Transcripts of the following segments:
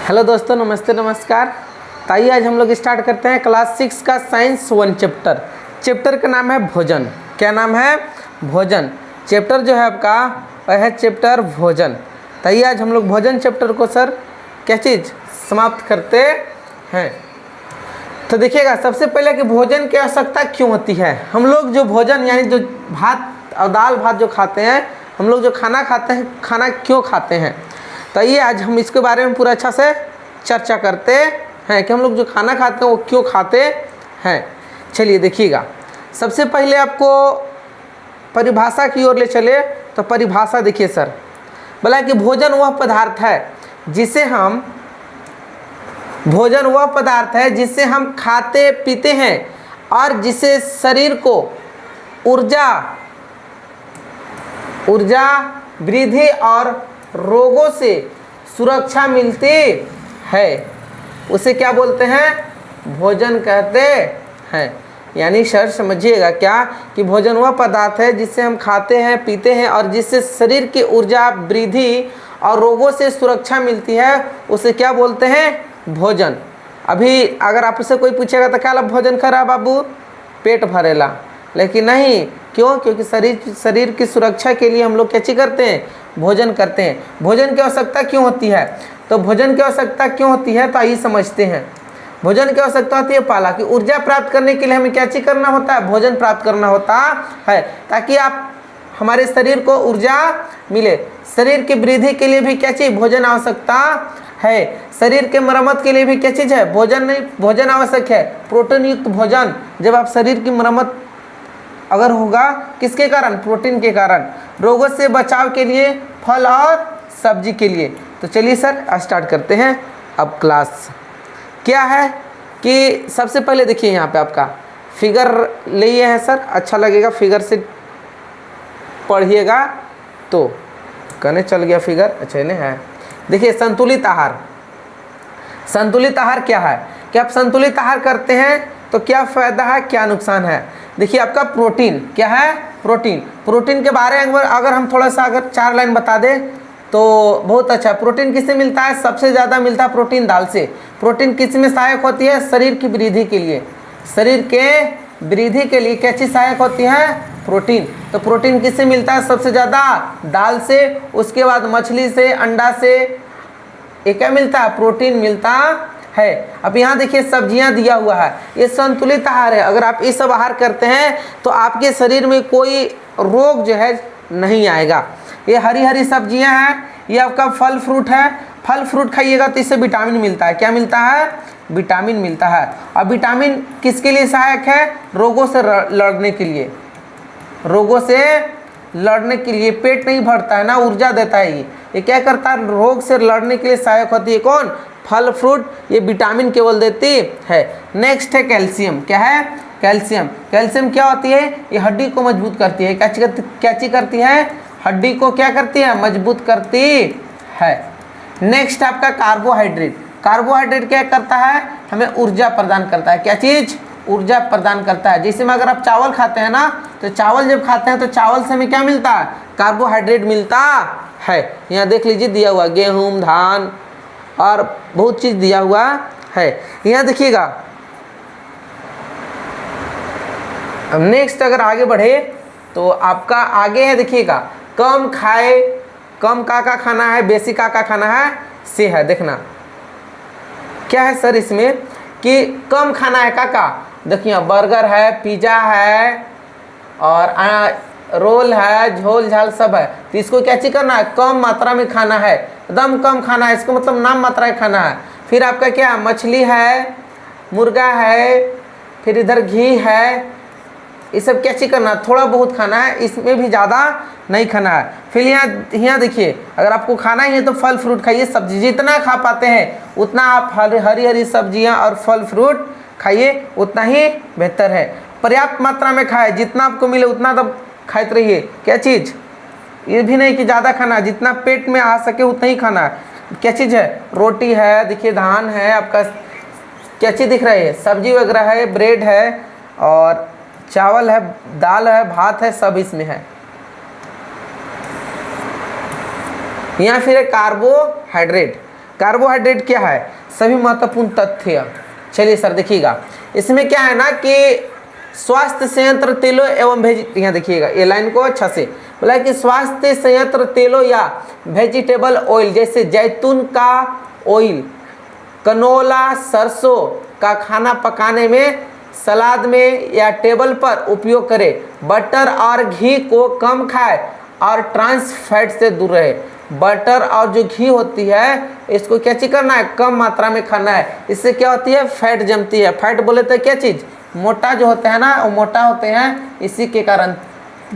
Hello दोस्तों, नमस्ते नमस्कार। तो आइए आज हम लोग स्टार्ट करते हैं क्लास 6 का साइंस 1 चैप्टर का नाम है भोजन। क्या नाम है? भोजन। चैप्टर जो है आपका वह है चैप्टर भोजन। तो आइए आज हम लोग भोजन चैप्टर को सर क्या चीज़ समाप्त करते हैं। तो देखिएगा, सबसे पहले कि भोजन की आवश्यकता क्यों होती है। हम लोग जो भोजन यानी जो भात और दाल भात जो खाते हैं, हम लोग जो खाना खाते हैं, खाना क्यों खाते हैं। तो ये आज हम इसके बारे में पूरा अच्छा से चर्चा करते हैं कि हम लोग जो खाना खाते हैं वो क्यों खाते हैं। चलिए देखिएगा, सबसे पहले आपको परिभाषा की ओर ले चले। तो परिभाषा देखिए सर, बोला कि भोजन वह पदार्थ है जिसे हम खाते पीते हैं और जिससे शरीर को ऊर्जा वृद्धि और रोगों से सुरक्षा मिलती है, उसे क्या बोलते हैं? भोजन कहते हैं। यानी सर समझिएगा क्या कि भोजन वह पदार्थ है जिससे हम खाते हैं पीते हैं और जिससे शरीर की ऊर्जा वृद्धि और रोगों से सुरक्षा मिलती है, उसे क्या बोलते हैं? भोजन। अभी अगर आपसे कोई पूछेगा तो क्या भोजन खा रहा बाबू? पेट भरेला। लेकिन नहीं, क्यों? क्योंकि शरीर की सुरक्षा के लिए हम लोग क्या चीज़ करते हैं? भोजन करते हैं। भोजन की आवश्यकता क्यों होती है? तो भोजन की आवश्यकता क्यों होती है तो आइए समझते हैं। भोजन की आवश्यकता होती है पहला कि ऊर्जा प्राप्त करने के लिए हमें क्या चीज़ करना होता है? भोजन प्राप्त करना होता है, ताकि आप हमारे शरीर को ऊर्जा मिले। शरीर की वृद्धि के लिए भी क्या चीज़? भोजन आवश्यकता है। शरीर के मरम्मत के लिए भी क्या चीज़ है? भोजन आवश्यक है। प्रोटीन युक्त भोजन। जब आप शरीर की मरम्मत अगर होगा किसके कारण? प्रोटीन के कारण। रोगों से बचाव के लिए फल और सब्जी के लिए। तो चलिए सर स्टार्ट करते हैं अब क्लास। क्या है कि सबसे पहले देखिए यहाँ पे आपका फिगर लिए हैं सर, अच्छा लगेगा फिगर से पढ़िएगा। तो कहने चल गया फिगर, अच्छा इन्हें है। देखिए संतुलित आहार। संतुलित आहार क्या है कि आप संतुलित आहार करते हैं तो क्या फ़ायदा है, क्या नुकसान है। देखिए आपका प्रोटीन क्या है? प्रोटीन के बारे में अगर हम थोड़ा सा अगर 4 लाइन बता दें तो बहुत अच्छा। प्रोटीन किससे मिलता है? सबसे ज़्यादा मिलता है प्रोटीन दाल से। प्रोटीन किस में सहायक होती है? शरीर की वृद्धि के लिए। शरीर के वृद्धि के लिए क्या चीज़ सहायक होती है? प्रोटीन। तो प्रोटीन किससे मिलता है सबसे ज़्यादा? दाल से। उसके बाद मछली से, अंडा से। ये क्या मिलता है? प्रोटीन मिलता है। अब यहाँ देखिए सब्जियाँ दिया हुआ है, ये संतुलित आहार है। अगर आप ये सब आहार करते हैं तो आपके शरीर में कोई रोग जो है नहीं आएगा। ये हरी हरी सब्जियाँ हैं, ये आपका फल फ्रूट है। फल फ्रूट खाइएगा तो इससे विटामिन मिलता है। क्या मिलता है? विटामिन मिलता है। और विटामिन किसके लिए सहायक है? रोगों से लड़ने के लिए। रोगों से लड़ने के लिए। पेट नहीं भरता है ना, ऊर्जा देता है। ये क्या करता है? रोग से लड़ने के लिए सहायक होती है। कौन? फल फ्रूट। ये विटामिन केवल देती है। नेक्स्ट है कैल्शियम। क्या है? कैल्शियम। कैल्शियम क्या होती है? ये हड्डी को मजबूत करती है। क्या चीज करती है? हड्डी को क्या करती है? मजबूत करती है। नेक्स्ट आपका कार्बोहाइड्रेट। कार्बोहाइड्रेट क्या करता है? हमें ऊर्जा प्रदान करता है। क्या चीज़? ऊर्जा प्रदान करता है। जैसे में अगर आप चावल खाते हैं ना, तो चावल जब खाते हैं तो चावल से हमें क्या मिलता है? कार्बोहाइड्रेट मिलता है। यहाँ देख लीजिए दिया हुआ गेहूँ, धान और बहुत चीज़ दिया हुआ है। यहाँ देखिएगा, नेक्स्ट अगर आगे बढ़े तो आपका आगे है, देखिएगा कम खाए, कम का खाना है, बेसी का खाना है, से है। देखना क्या है सर इसमें कि कम खाना है का। देखिए बर्गर है, पिज़्ज़ा है और रोल है, झोल झाल सब है। तो इसको क्या चीज़ करना है? कम मात्रा में खाना है, एकदम कम खाना है। इसको मतलब नाम मात्रा में खाना है। फिर आपका क्या? मछली है, मुर्गा है, फिर इधर घी है। ये सब क्या चीज़ करना? थोड़ा बहुत खाना है, इसमें भी ज़्यादा नहीं खाना है। फिर यहाँ देखिए, अगर आपको खाना ही है तो फल फ्रूट खाइए, सब्जी जितना खा पाते हैं उतना आप हरी हरी सब्जियाँ और फल फ्रूट खाइए, उतना ही बेहतर है। पर्याप्त मात्रा में खाए, जितना आपको मिले उतना तब खाते रहिए। क्या चीज़? ये भी नहीं कि ज़्यादा खाना है, जितना पेट में आ सके उतना ही खाना है। क्या चीज़ है? रोटी है, देखिए धान है, आपका क्या चीज़ दिख रही है? सब्जी वगैरह है, ब्रेड है और चावल है, दाल है, भात है, सब इसमें है। यहाँ फिर है कार्बोहाइड्रेट। कार्बोहाइड्रेट क्या है, सभी महत्वपूर्ण तथ्य। चलिए सर देखिएगा, इसमें क्या है ना कि स्वास्थ्य संयंत्र तेलों एवं यहाँ देखिएगा ये लाइन को अच्छा से बोला कि स्वास्थ्य संयंत्र तेलों या वेजिटेबल ऑयल जैसे जैतून का ऑयल, कनोला, सरसों का खाना पकाने में, सलाद में या टेबल पर उपयोग करें। बटर और घी को कम खाएं और ट्रांस फैट से दूर रहे। बटर और जो घी होती है इसको क्या चीज करना है, कम मात्रा में खाना है। इससे क्या होती है, फैट जमती है। फैट बोले तो क्या चीज़, मोटा जो होते हैं ना वो मोटा होते हैं, इसी के कारण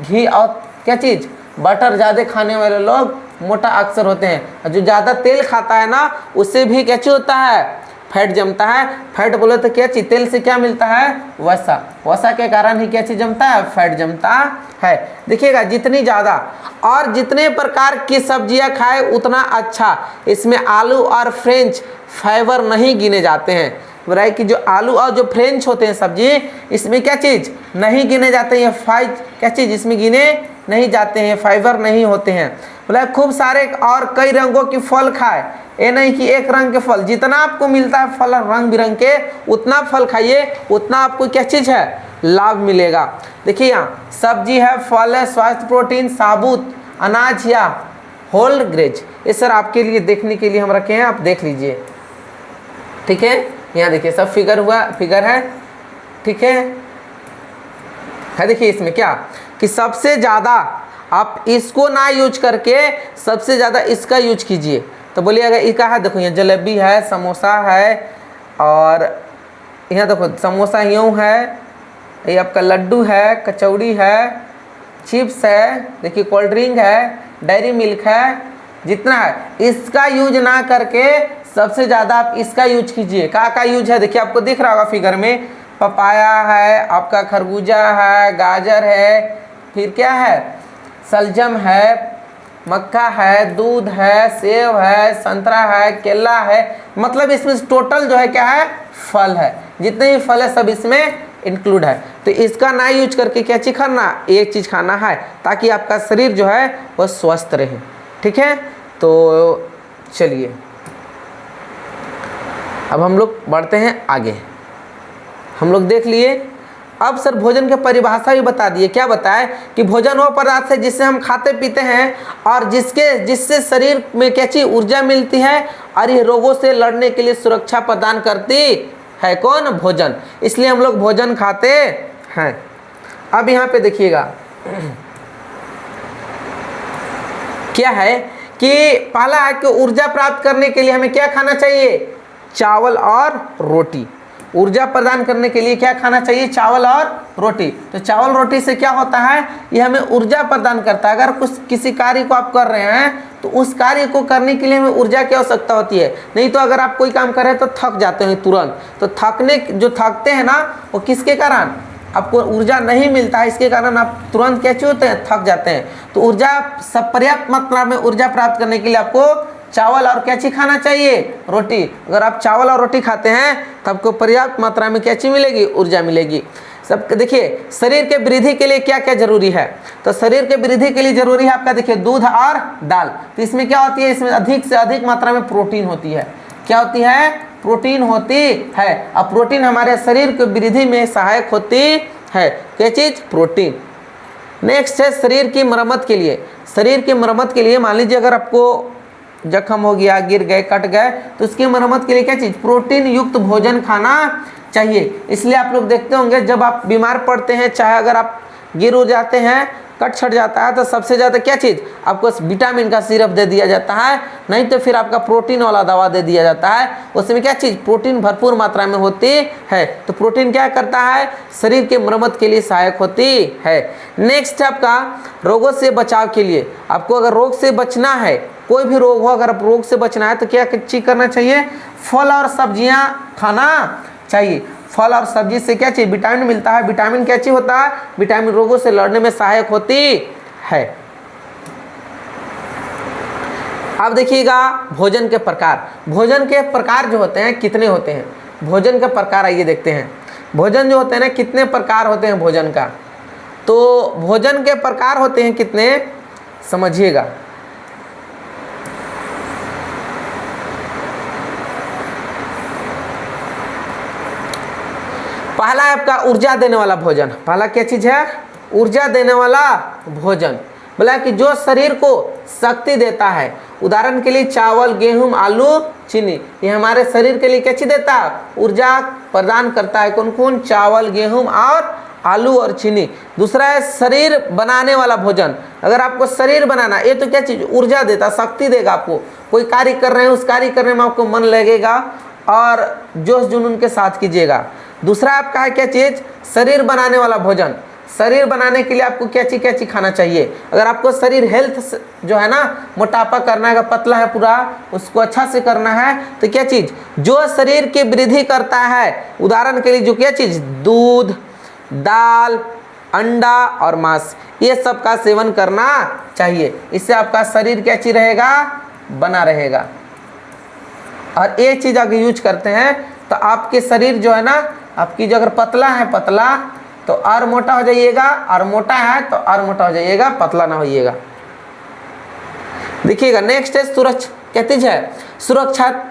घी और क्या चीज़, बटर ज़्यादा खाने वाले लोग मोटा अक्सर होते हैं। और जो ज़्यादा तेल खाता है ना उससे भी क्या चीज होता है, फैट जमता है। फैट बोले तो क्या चीज, तेल से क्या मिलता है, वसा। वसा के कारण ही क्या चीज जमता है, फैट जमता है। देखिएगा जितनी ज़्यादा और जितने प्रकार की सब्जियां खाए उतना अच्छा। इसमें आलू और फ्रेंच फाइबर नहीं गिने जाते हैं। बोला कि जो आलू और जो फ्रेंच होते हैं सब्जी, इसमें क्या चीज़ नहीं गिने जाते हैं, क्या चीज़ इसमें गिने नहीं जाते हैं, फाइबर नहीं होते हैं। बोला खूब सारे और कई रंगों की फल खाए, ये नहीं कि एक रंग के फल, जितना आपको मिलता है फल रंग बिरंग के उतना फल खाइए, उतना आपको क्या चीज़ है, लाभ मिलेगा। देखिए यहाँ सब्जी है, फल है, स्वास्थ्य, प्रोटीन, साबुत अनाज या होल ग्रेज, ये सर आपके लिए देखने के लिए हम रखे हैं, आप देख लीजिए। ठीक है, यहाँ देखिए सब फिगर है। ठीक है देखिए इसमें क्या कि सबसे ज़्यादा आप इसको ना यूज करके सबसे ज़्यादा इसका यूज कीजिए। तो बोलिए अगर इसका है, देखो यहाँ जलेबी है, समोसा है, और यहाँ देखो समोसा यूँ है, ये आपका लड्डू है, कचौड़ी है, चिप्स है, देखिए कोल्ड ड्रिंक है, डेयरी मिल्क है, जितना है इसका यूज ना करके सबसे ज़्यादा आप इसका यूज कीजिए। का यूज है देखिए आपको दिख रहा होगा फिगर में, पपाया है, आपका खरबूजा है, गाजर है, फिर क्या है, सलजम है, मक्का है, दूध है, सेब है, संतरा है, केला है। मतलब इसमें टोटल जो है क्या है, फल है। जितने भी फल है सब इसमें इंक्लूड है। तो इसका ना यूज करके क्या चीज़ खाना, एक चीज़ खाना है ताकि आपका शरीर जो है वह स्वस्थ रहे। ठीक है, तो चलिए अब हम लोग बढ़ते हैं आगे। हम लोग देख लिए। अब सर भोजन की परिभाषा भी बता दिए। क्या बताए कि भोजन वो पदार्थ है जिससे हम खाते पीते हैं और जिससे शरीर में क्या चीज़, ऊर्जा मिलती है और ये रोगों से लड़ने के लिए सुरक्षा प्रदान करती है। कौन, भोजन। इसलिए हम लोग भोजन खाते हैं। अब यहाँ पे देखिएगा क्या है कि पहला है कि ऊर्जा प्राप्त करने के लिए हमें क्या खाना चाहिए, चावल और रोटी। ऊर्जा प्रदान करने के लिए क्या खाना चाहिए, चावल और रोटी। तो चावल रोटी से क्या होता है, ये हमें ऊर्जा प्रदान करता है। अगर किसी कार्य को आप कर रहे हैं तो उस कार्य को करने के लिए हमें ऊर्जा की आवश्यकता होती है। नहीं तो अगर आप कोई काम कर रहे हैं तो थक जाते हैं तुरंत। तो थकते हैं ना, वो किसके कारण, आपको ऊर्जा नहीं मिलता है, इसके कारण आप तुरंत क्या होते हैं, थक जाते हैं। तो ऊर्जा सब पर्याप्त मात्रा में ऊर्जा प्राप्त करने के लिए आपको चावल और क्या चीज़ खाना चाहिए, रोटी। अगर आप चावल और रोटी खाते हैं तो आपको पर्याप्त मात्रा में क्या चीज़ मिलेगी, ऊर्जा मिलेगी। सब देखिए शरीर के वृद्धि के लिए क्या क्या जरूरी है, तो शरीर के वृद्धि के लिए जरूरी है आपका देखिए दूध और दाल। तो इसमें क्या होती है, इसमें अधिक से अधिक मात्रा में प्रोटीन होती है। क्या होती है, प्रोटीन होती है। अब प्रोटीन हमारे शरीर की वृद्धि में सहायक होती है। क्या चीज़, प्रोटीन। नेक्स्ट है शरीर की मरम्मत के लिए। शरीर की मरम्मत के लिए मान लीजिए अगर आपको जख्म हो गया, गिर गए, कट गए, तो उसकी मरम्मत के लिए क्या चीज़, प्रोटीन युक्त भोजन खाना चाहिए। इसलिए आप लोग देखते होंगे जब आप बीमार पड़ते हैं, चाहे अगर आप गिर हो जाते हैं, कट छट जाता है, तो सबसे ज़्यादा क्या चीज़, आपको विटामिन का सिरप दे दिया जाता है, नहीं तो फिर आपका प्रोटीन वाला दवा दे दिया जाता है। उसमें क्या चीज़, प्रोटीन भरपूर मात्रा में होती है। तो प्रोटीन क्या करता है, शरीर के मरम्मत के लिए सहायक होती है। नेक्स्ट है आपका रोगों से बचाव के लिए। आपको अगर रोग से बचना है, कोई भी रोग हो, अगर आप रोग से बचना है तो क्या चीज़ करना चाहिए, फल और सब्जियां खाना चाहिए। फल और सब्जी से क्या चीज़, विटामिन मिलता है। विटामिन क्या चीज़ होता है, विटामिन रोगों से लड़ने में सहायक होती है। अब देखिएगा भोजन के प्रकार। भोजन के प्रकार जो होते हैं कितने होते हैं, भोजन के प्रकार आइए देखते हैं। भोजन जो होते हैं ना, कितने प्रकार होते हैं भोजन का, तो भोजन के प्रकार होते हैं कितने, समझिएगा। पहला है आपका ऊर्जा देने वाला भोजन। पहला क्या चीज है? ऊर्जा देने वाला भोजन। बोला कि जो शरीर को शक्ति देता है, उदाहरण के लिए चावल, गेहूं, आलू, चीनी, ये हमारे शरीर के लिए क्या चीज देता है? ऊर्जा प्रदान करता है। कौन कौन? चावल, गेहूं और आलू और चीनी। दूसरा है शरीर बनाने वाला भोजन। अगर आपको शरीर बनाना, ये तो क्या चीज? ऊर्जा देता, शक्ति देगा आपको। कोई कार्य कर रहे हैं, उस कार्य करने में आपको मन लगेगा और जोश जुनून के साथ कीजिएगा। दूसरा आपका है क्या चीज? शरीर बनाने वाला भोजन। शरीर बनाने के लिए आपको क्या चीज खाना चाहिए? अगर आपको शरीर हेल्थ जो है ना, मोटापा करना है, पतला है पूरा, उसको अच्छा से करना है, तो क्या चीज? जो शरीर की वृद्धि करता है, उदाहरण के लिए जो क्या चीज? दूध, दाल, अंडा और मांस, ये सब का सेवन करना चाहिए। इससे आपका शरीर क्या चीज रहेगा? बना रहेगा। और ये चीज अगर यूज करते हैं तो आपके शरीर जो है ना, आपकी जो अगर पतला है, पतला तो और मोटा हो जाइएगा, और मोटा है तो और मोटा हो जाइएगा, पतला ना होइएगा। देखिएगा नेक्स्ट है कहते हैं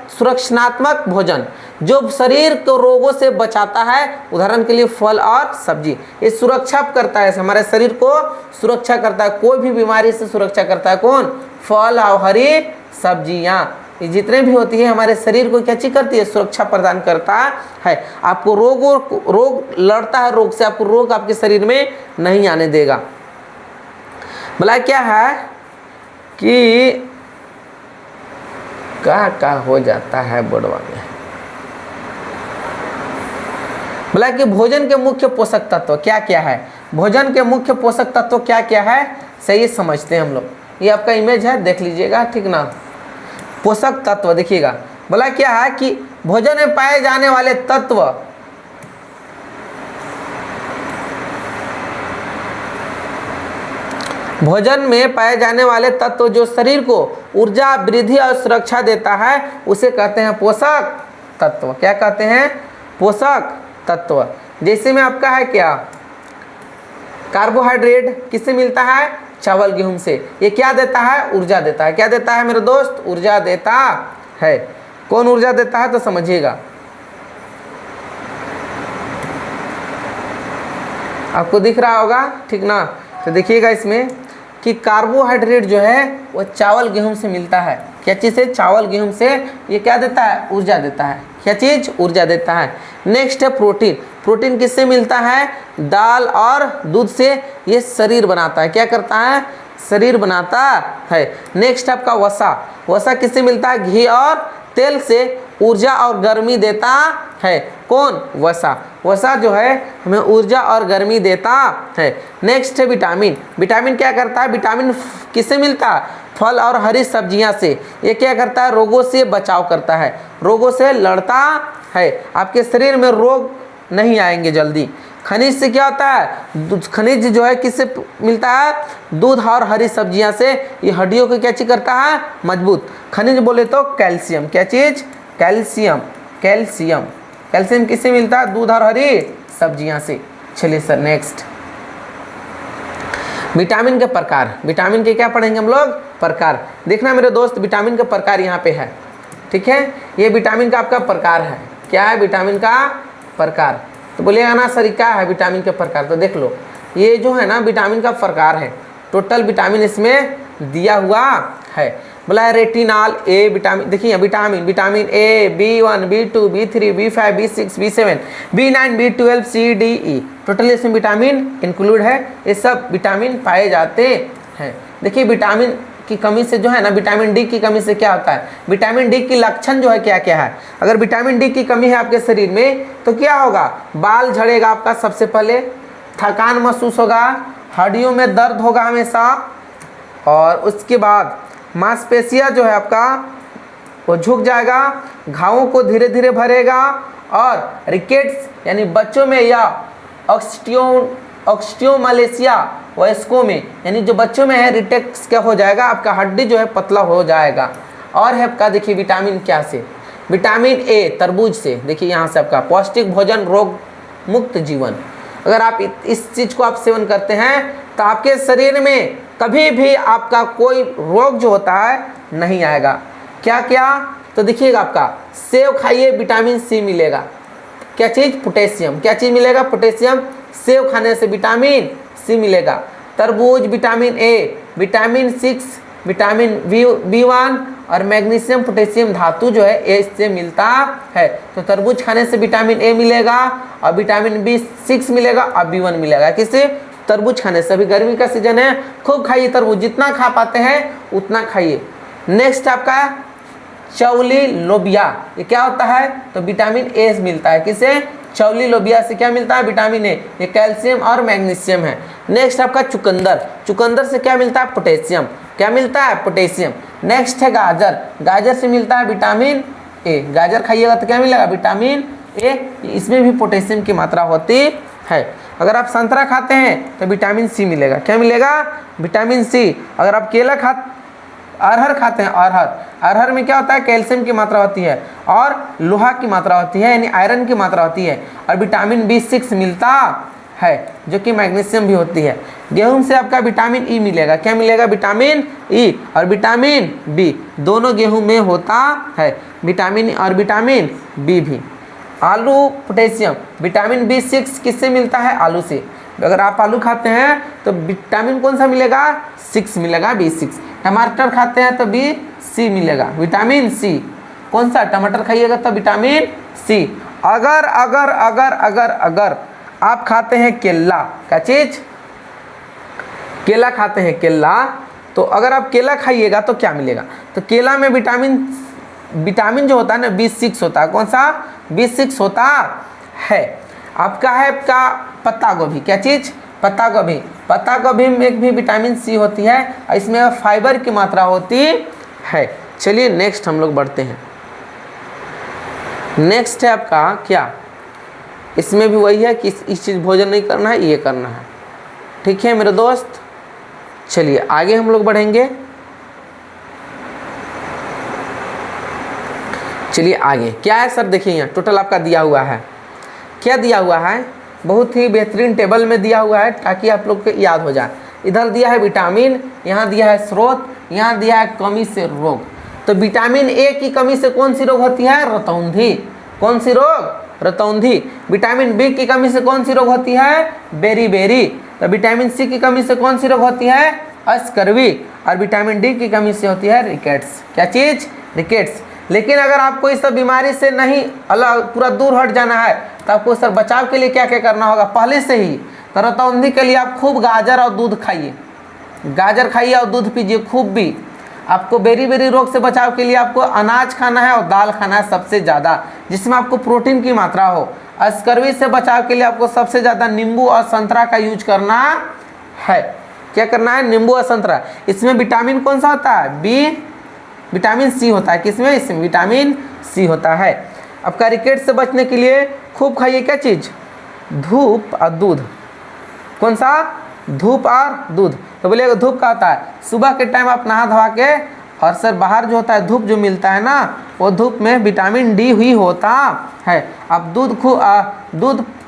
सुरक्षात्मक भोजन, जो शरीर को रोगों से बचाता है। उदाहरण के लिए फल और सब्जी, ये सुरक्षा करता है, हमारे शरीर को सुरक्षा करता है, कोई भी बीमारी से सुरक्षा करता है। कौन? फल और हरी सब्जियां, ये जितने भी होती है हमारे शरीर को क्या चीज करती है? सुरक्षा प्रदान करता है। आपको रोग लड़ता है, रोग से आपको रोग आपके शरीर में नहीं आने देगा। बोला क्या है कि क्या हो जाता है बोर्डवा में। बोला कि भोजन के मुख्य पोषक तत्व क्या क्या है? भोजन के मुख्य पोषक तत्व क्या क्या है, सही समझते हैं हम लोग। ये आपका इमेज है, देख लीजिएगा, ठीक ना। पोषक तत्व देखिएगा, बोला क्या है कि भोजन में पाए जाने वाले तत्व, भोजन में पाए जाने वाले तत्व जो शरीर को ऊर्जा, वृद्धि और सुरक्षा देता है, उसे कहते हैं पोषक तत्व। क्या कहते हैं? पोषक तत्व। जैसे में आपका है क्या? कार्बोहाइड्रेट किससे मिलता है? चावल, गेहूं से। ये क्या देता है? ऊर्जा देता है। क्या देता है मेरे दोस्त? ऊर्जा देता है। कौन ऊर्जा देता है तो समझिएगा। आपको दिख रहा होगा, ठीक ना। तो देखिएगा इसमें कि कार्बोहाइड्रेट जो है वो चावल गेहूं से मिलता है। क्या चीज़ से? चावल गेहूं से। ये क्या देता है? ऊर्जा देता है। क्या चीज़? ऊर्जा देता है। नेक्स्ट है प्रोटीन। प्रोटीन किससे मिलता है? दाल और दूध से। ये शरीर बनाता है। क्या करता है? शरीर बनाता है। नेक्स्ट आपका वसा। वसा किससे मिलता है? घी और तेल से ऊर्जा और गर्मी देता है। कौन? वसा। वसा जो है हमें ऊर्जा और गर्मी देता है। नेक्स्ट है विटामिन। विटामिन क्या करता है? विटामिन किससे मिलता है? फल और हरी सब्जियां से। ये क्या करता है? रोगों से बचाव करता है, रोगों से लड़ता है। आपके शरीर में रोग नहीं आएंगे जल्दी। खनिज से क्या होता है? खनिज जो है किससे मिलता है? दूध और हरी सब्जियां से। ये हड्डियों को क्या चीज करता है? मजबूत। खनिज बोले तो कैल्शियम। क्या चीज? कैल्शियम। कैल्शियम कैल्शियम किससे मिलता है? दूध और हरी सब्जियां से। चलिए सर नेक्स्ट, विटामिन के प्रकार। विटामिन के क्या पढ़ेंगे हम लोग? प्रकार। देखना मेरे दोस्त, विटामिन के प्रकार यहाँ पे है, ठीक है। ये विटामिन का आपका प्रकार है। क्या है? विटामिन का प्रकार। तो बोलिएगा ना सर क्या है विटामिन के प्रकार? तो देख लो, ये जो है ना विटामिन का प्रकार है। टोटल विटामिन इसमें दिया हुआ है। बोला है रेटिनॉल ए विटामिन। देखिए vitamin A, B1, B2, B3, B5, B6, B7, B9, B12, C, D, E। Total इसमें विटामिन इंक्लूड है। ये सब विटामिन पाए जाते हैं। देखिए विटामिन की कमी से जो है ना, विटामिन डी की कमी से क्या होता है? विटामिन डी की लक्षण जो है क्या क्या है? अगर विटामिन डी की कमी है आपके शरीर में तो क्या होगा? बाल झड़ेगा आपका, सबसे पहले थकान महसूस होगा, हड्डियों में दर्द होगा हमेशा, और उसके बाद मांसपेशियां जो है आपका वो झुक जाएगा, घावों को धीरे धीरे भरेगा, और रिकेट्स यानी बच्चों में या ऑस्टियोमालेशिया वयस्कों में यानी जो बच्चों में है रिटेक्स क्या हो जाएगा? आपका हड्डी जो है पतला हो जाएगा। और है आपका देखिए विटामिन क्या से? विटामिन ए तरबूज से। देखिए यहाँ से आपका पौष्टिक भोजन, रोग मुक्त जीवन। अगर आप इस चीज़ को आप सेवन करते हैं तो आपके शरीर में कभी भी आपका कोई रोग जो होता है नहीं आएगा। क्या क्या? तो देखिएगा आपका सेब खाइए, विटामिन सी मिलेगा। क्या चीज़? पोटेशियम। क्या चीज़ मिलेगा? पोटेशियम। सेब खाने से विटामिन सी मिलेगा। तरबूज vitamin A, vitamin 6, vitamin B1 और मैग्नीशियम पोटेशियम धातु जो है ए इससे मिलता है। तो तरबूज खाने से विटामिन ए मिलेगा और विटामिन B6 मिलेगा और B1 मिलेगा। किससे? तरबूज खाने से। अभी गर्मी का सीजन है, खूब खाइए तरबूज, जितना खा पाते हैं उतना खाइए। नेक्स्ट आपका चौली लोबिया, ये क्या होता है? तो विटामिन ए मिलता है। किसे? चौली लोबिया से क्या मिलता है? Vitamin A. ये कैल्शियम और मैग्नीशियम है। नेक्स्ट आपका चुकंदर, चुकंदर से क्या मिलता है? पोटेशियम। क्या मिलता है? पोटेशियम। नेक्स्ट है गाजर, गाजर से मिलता है विटामिन ए। गाजर खाइएगा तो क्या मिलेगा? Vitamin A. इसमें भी पोटेशियम की मात्रा होती है। अगर आप संतरा खाते हैं तो विटामिन सी मिलेगा। क्या मिलेगा? Vitamin C. अगर आप केला अरहर खाते हैं, अरहर में क्या होता है? कैल्शियम की मात्रा होती है और लोहा की मात्रा होती है, यानी आयरन की मात्रा होती है और विटामिन B6 मिलता है, जो कि मैग्नीशियम भी होती है। गेहूं से आपका विटामिन ई मिलेगा। क्या मिलेगा? विटामिन ई और विटामिन बी, दोनों गेहूं में होता है, विटामिन और विटामिन बी भी। आलू पोटेशियम, विटामिन B6 किससे मिलता है? आलू से। अगर आप आलू खाते हैं तो विटामिन कौन सा मिलेगा? 6 मिलेगा, B6। टमाटर खाते हैं तो C मिलेगा, विटामिन सी। कौन सा? टमाटर खाइएगा तो विटामिन सी। अगर अगर अगर अगर अगर आप खाते हैं केला, क्या चीज? केला खाते हैं, केला, तो अगर आप केला खाइएगा तो क्या मिलेगा? तो केला में विटामिन जो होता है ना B6 होता है। कौन सा? B6 होता है। आपका है आपका पत्ता गोभी, क्या चीज? पत्ता गोभी। पत्ता गोभी में भी विटामिन सी होती है और इसमें फाइबर की मात्रा होती है। चलिए नेक्स्ट हम लोग बढ़ते हैं। नेक्स्ट है आपका क्या? इसमें भी वही है कि इस चीज़ भोजन नहीं करना है, ये करना है। ठीक है मेरे दोस्त, चलिए आगे हम लोग बढ़ेंगे। चलिए आगे क्या है सर? देखिए यहाँ टोटल आपका दिया हुआ है। क्या दिया हुआ है? बहुत ही बेहतरीन टेबल में दिया हुआ है ताकि आप लोग को याद हो जाए। इधर दिया है विटामिन, यहाँ दिया है स्रोत, यहाँ दिया है कमी से रोग। तो विटामिन ए की कमी से कौन सी रोग होती है? रतौंधी। कौन सी रोग? रतौंधी। विटामिन बी की कमी से कौन सी रोग होती है? बेरी। तो विटामिन सी की कमी से कौन सी रोग होती है? अस्कर्वी। और विटामिन डी की कमी से होती है रिकेट्स। क्या चीज? रिकेट्स। लेकिन अगर आपको इस सब बीमारी से नहीं अलग पूरा दूर हट जाना है तो आपको सर बचाव के लिए क्या क्या करना होगा पहले से ही? तो रतौंधी के लिए आप खूब गाजर और दूध खाइए, गाजर खाइए और दूध पीजिए खूब भी। आपको बेरी रोग से बचाव के लिए आपको अनाज खाना है और दाल खाना है सबसे ज़्यादा, जिसमें आपको प्रोटीन की मात्रा हो। अस्कर्वी से बचाव के लिए आपको सबसे ज़्यादा नींबू और संतरा का यूज करना है। क्या करना है? नींबू और संतरा। इसमें विटामिन कौन सा होता है? बी, विटामिन सी होता है। किसमें? इसमें विटामिन सी होता है। आपका रिकेट से बचने के लिए खूब खाइए क्या चीज़? धूप और दूध। कौन सा? धूप और दूध। तो बोलिएगा धूप का होता है सुबह के टाइम आप नहा धोवा के, और सर बाहर जो होता है धूप जो मिलता है ना, वो धूप में विटामिन डी ही होता है। आप दूध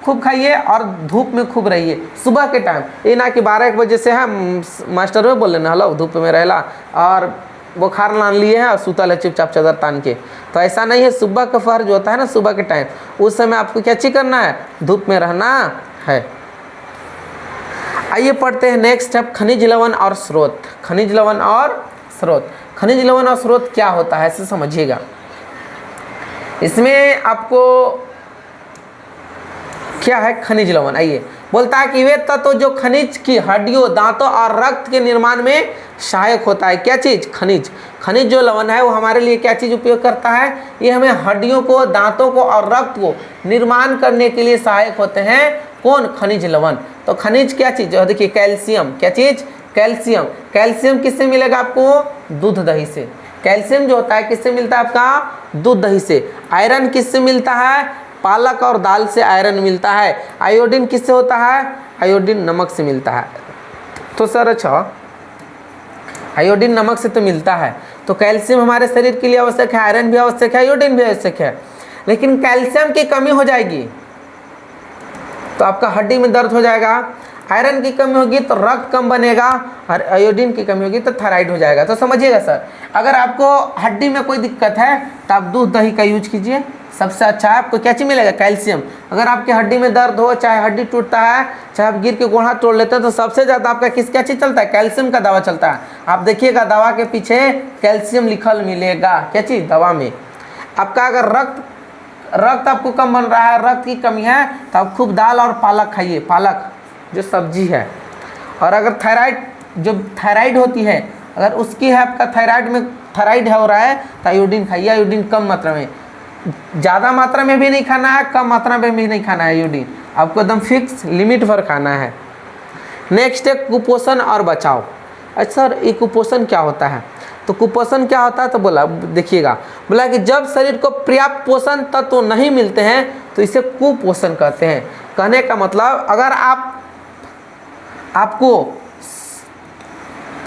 खूब खाइए और धूप में खूब रहिए सुबह के टाइम। ये ना कि 12-1 बजे से है मास्टर में बोल लेना हलो धूप में रहेला और बुखार लान लिए हैं और सूतल है चुपचाप चादर तान के। तो ऐसा नहीं है। सुबह का फहर जो होता है ना, सुबह के टाइम, उस समय आपको क्या चीज करना है? धूप में रहना है। आइए पढ़ते हैं नेक्स्ट है खनिज लवण और स्रोत। खनिज लवण और स्रोत। खनिज लवण और स्रोत क्या होता है इसे समझिएगा। इसमें आपको क्या है? खनिज लवण। आइए बोलता है कि वे तत्व जो खनिज की हड्डियों, दांतों और रक्त के निर्माण में सहायक होता है। क्या चीज? खनिज। खनिज जो लवण है वो हमारे लिए क्या चीज उपयोग करता है? ये हमें हड्डियों को, दांतों को और रक्त को निर्माण करने के लिए सहायक होते हैं। कौन? खनिज लवण। तो खनिज क्या चीज? देखिए कैल्शियम। क्या चीज? कैल्शियम। कैल्शियम किससे मिलेगा आपको? दूध दही से। कैल्शियम जो होता है किससे मिलता है? आपका दूध दही से। आयरन किससे मिलता है? पालक और दाल से आयरन मिलता है। आयोडीन किससे होता है? आयोडीन नमक से मिलता है। तो सर अच्छा, आयोडीन नमक से तो मिलता है, तो कैल्शियम हमारे शरीर के लिए आवश्यक है, आयरन भी आवश्यक है, आयोडीन भी आवश्यक है। लेकिन कैल्शियम की कमी हो जाएगी तो आपका हड्डी में दर्द हो जाएगा, आयरन की कमी होगी तो रक्त कम बनेगा, और आयोडीन की कमी होगी तो थायराइड हो जाएगा। तो समझिएगा सर, अगर आपको हड्डी में कोई दिक्कत है तो आप दूध दही का यूज कीजिए, सबसे अच्छा है। आपको क्या चीज़ मिलेगा? कैल्शियम। अगर आपकी हड्डी में दर्द हो, चाहे हड्डी टूटता है, चाहे आप गिर के गोड़ा तोड़ लेते हैं, तो सबसे ज़्यादा आपका क्या चीज़ चलता है? कैल्शियम का दवा चलता है। आप देखिएगा दवा के पीछे कैल्शियम लिखल मिलेगा, क्या चीज़? दवा में। आपका अगर रक्त आपको कम बन रहा है, रक्त की कमी है, तो आप खूब दाल और पालक खाइए, पालक जो सब्जी है। और अगर थायराइड होती है, अगर उसकी है आपका थायराइड हो रहा है, तो आयोडीन खाइए। आयोडीन कम मात्रा में, ज़्यादा मात्रा में भी नहीं खाना है, कम मात्रा में भी नहीं खाना है। आयोडीन आपको एकदम फिक्स लिमिट पर खाना है। नेक्स्ट है कुपोषण और बचाव। अच्छा सर, ये कुपोषण क्या होता है? तो कुपोषण क्या होता है? तो बोला, देखिएगा, बोला कि जब शरीर को पर्याप्त पोषण तत्व तो नहीं मिलते हैं तो इसे कुपोषण कहते हैं। कहने का मतलब, अगर आपको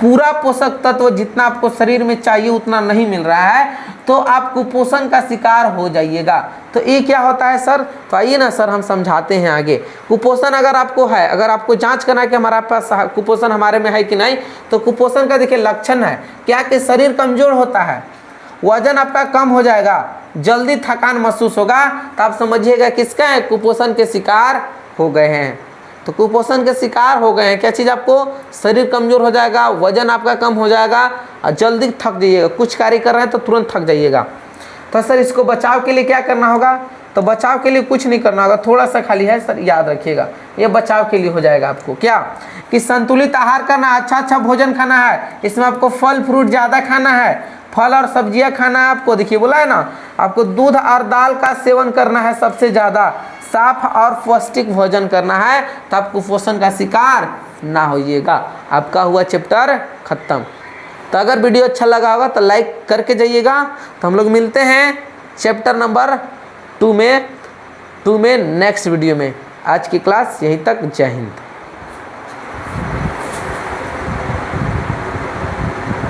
पूरा पोषक तत्व जितना आपको शरीर में चाहिए उतना नहीं मिल रहा है, तो आप कुपोषण का शिकार हो जाइएगा। तो ये क्या होता है सर? तो आइए ना सर, हम समझाते हैं आगे। कुपोषण अगर आपको है, अगर आपको जांच करना है कि हमारे पास कुपोषण हमारे में है कि नहीं, तो कुपोषण का देखिए लक्षण है क्या? कि शरीर कमजोर होता है, वजन आपका कम हो जाएगा, जल्दी थकान महसूस होगा, तो आप समझिएगा किसका है? कुपोषण के शिकार हो गए हैं। तो कुपोषण के शिकार हो गए हैं। क्या चीज़? आपको शरीर कमजोर हो जाएगा, वजन आपका कम हो जाएगा, और जल्दी थक जाइएगा। कुछ कार्य कर रहे हैं तो तुरंत थक जाइएगा। तो सर इसको बचाव के लिए क्या करना होगा? तो बचाव के लिए कुछ नहीं करना होगा, थोड़ा सा खाली है सर, याद रखिएगा, ये बचाव के लिए हो जाएगा आपको। क्या? कि संतुलित आहार करना, अच्छा भोजन खाना है। इसमें आपको फल फ्रूट ज़्यादा खाना है, फल और सब्जियां खाना है आपको। देखिए बोला है ना, आपको दूध और दाल का सेवन करना है सबसे ज़्यादा, साफ और पौष्टिक भोजन करना है, तो आप कुपोषण का शिकार ना होइएगा। आपका हुआ चैप्टर खत्म। तो अगर वीडियो अच्छा लगा होगा तो लाइक करके जाइएगा। तो हम लोग मिलते हैं चैप्टर नंबर 2 में नेक्स्ट वीडियो में। आज की क्लास यहीं तक। जय हिंद।